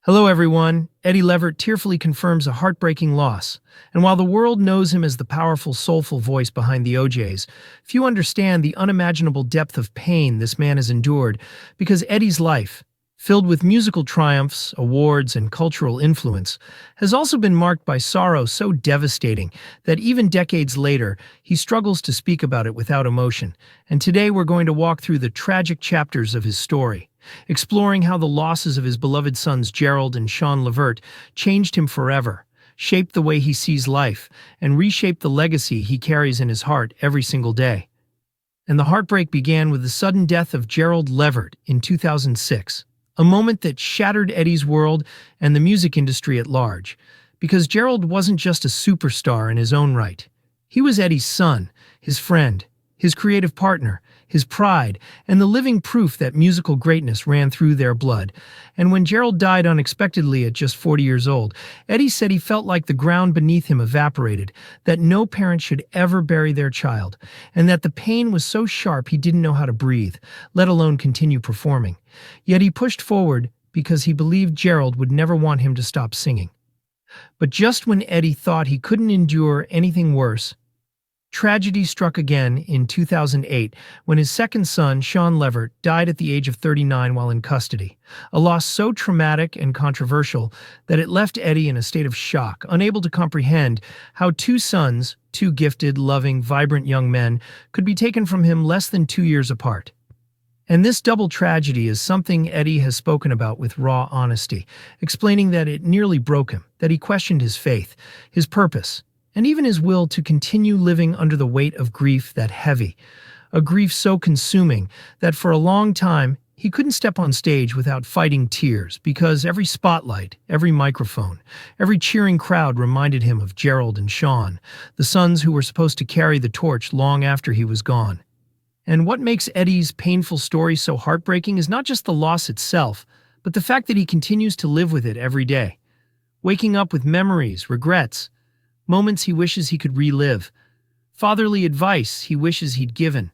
Hello everyone, Eddie Levert tearfully confirms a heartbreaking loss. And while the world knows him as the powerful, soulful voice behind the OJs, few understand the unimaginable depth of pain this man has endured because Eddie's life, filled with musical triumphs, awards, and cultural influence, has also been marked by sorrow so devastating that even decades later, he struggles to speak about it without emotion. And today we're going to walk through the tragic chapters of his story, exploring how the losses of his beloved sons Gerald and Sean Levert changed him forever, shaped the way he sees life, and reshaped the legacy he carries in his heart every single day. And the heartbreak began with the sudden death of Gerald Levert in 2006, a moment that shattered Eddie's world and the music industry at large, because Gerald wasn't just a superstar in his own right. He was Eddie's son, his friend, his creative partner, his pride, and the living proof that musical greatness ran through their blood. And when Gerald died unexpectedly at just 40 years old, Eddie said he felt like the ground beneath him evaporated, that no parent should ever bury their child, and that the pain was so sharp he didn't know how to breathe, let alone continue performing. Yet he pushed forward because he believed Gerald would never want him to stop singing. But just when Eddie thought he couldn't endure anything worse, tragedy struck again in 2008 when his second son, Sean Levert, died at the age of 39 while in custody, a loss so traumatic and controversial that it left Eddie in a state of shock, unable to comprehend how two sons, two gifted, loving, vibrant young men, could be taken from him less than 2 years apart. And this double tragedy is something Eddie has spoken about with raw honesty, explaining that it nearly broke him, that he questioned his faith, his purpose, and even his will to continue living under the weight of grief that heavy, a grief so consuming that for a long time he couldn't step on stage without fighting tears because every spotlight, every microphone, every cheering crowd reminded him of Gerald and Sean, the sons who were supposed to carry the torch long after he was gone. And what makes Eddie's painful story so heartbreaking is not just the loss itself, but the fact that he continues to live with it every day, waking up with memories, regrets, moments he wishes he could relive, fatherly advice he wishes he'd given,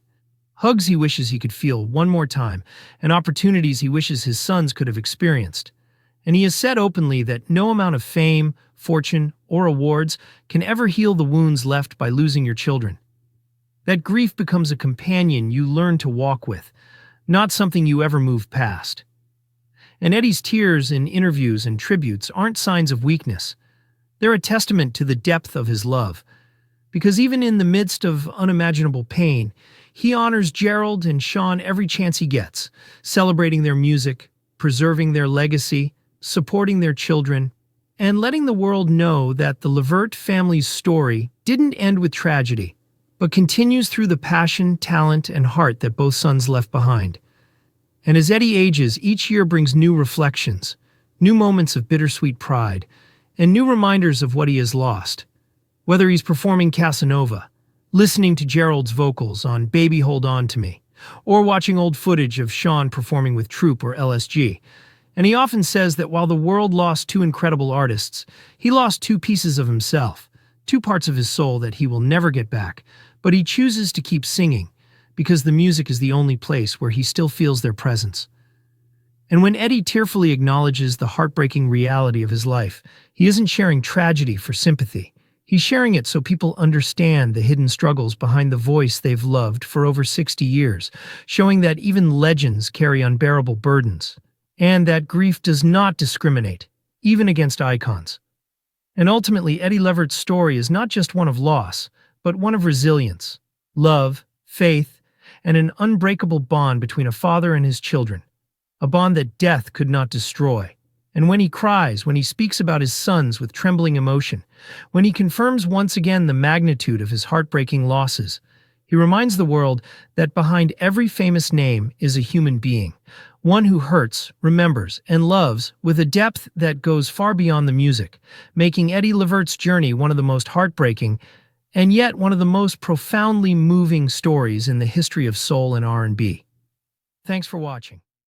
hugs he wishes he could feel one more time, and opportunities he wishes his sons could have experienced. And he has said openly that no amount of fame, fortune, or awards can ever heal the wounds left by losing your children. That grief becomes a companion you learn to walk with, not something you ever move past. And Eddie's tears in interviews and tributes aren't signs of weakness. They're a testament to the depth of his love, because even in the midst of unimaginable pain, he honors Gerald and Sean every chance he gets, celebrating their music, preserving their legacy, supporting their children, and letting the world know that the Levert family's story didn't end with tragedy, but continues through the passion, talent, and heart that both sons left behind. And as Eddie ages, each year brings new reflections, new moments of bittersweet pride, and new reminders of what he has lost. Whether he's performing Casanova, listening to Gerald's vocals on Baby Hold On To Me, or watching old footage of Sean performing with Troop or LSG. And he often says that while the world lost two incredible artists, he lost two pieces of himself, two parts of his soul that he will never get back, but he chooses to keep singing because the music is the only place where he still feels their presence. And when Eddie tearfully acknowledges the heartbreaking reality of his life, he isn't sharing tragedy for sympathy. He's sharing it so people understand the hidden struggles behind the voice they've loved for over 60 years, showing that even legends carry unbearable burdens, and that grief does not discriminate, even against icons. And ultimately, Eddie Levert's story is not just one of loss, but one of resilience, love, faith, and an unbreakable bond between a father and his children, a bond that death could not destroy. And when he cries, when he speaks about his sons with trembling emotion, when he confirms once again the magnitude of his heartbreaking losses, he reminds the world that behind every famous name is a human being, one who hurts, remembers, and loves with a depth that goes far beyond the music, making Eddie Levert's journey one of the most heartbreaking and yet one of the most profoundly moving stories in the history of soul and R&B. Thanks for watching.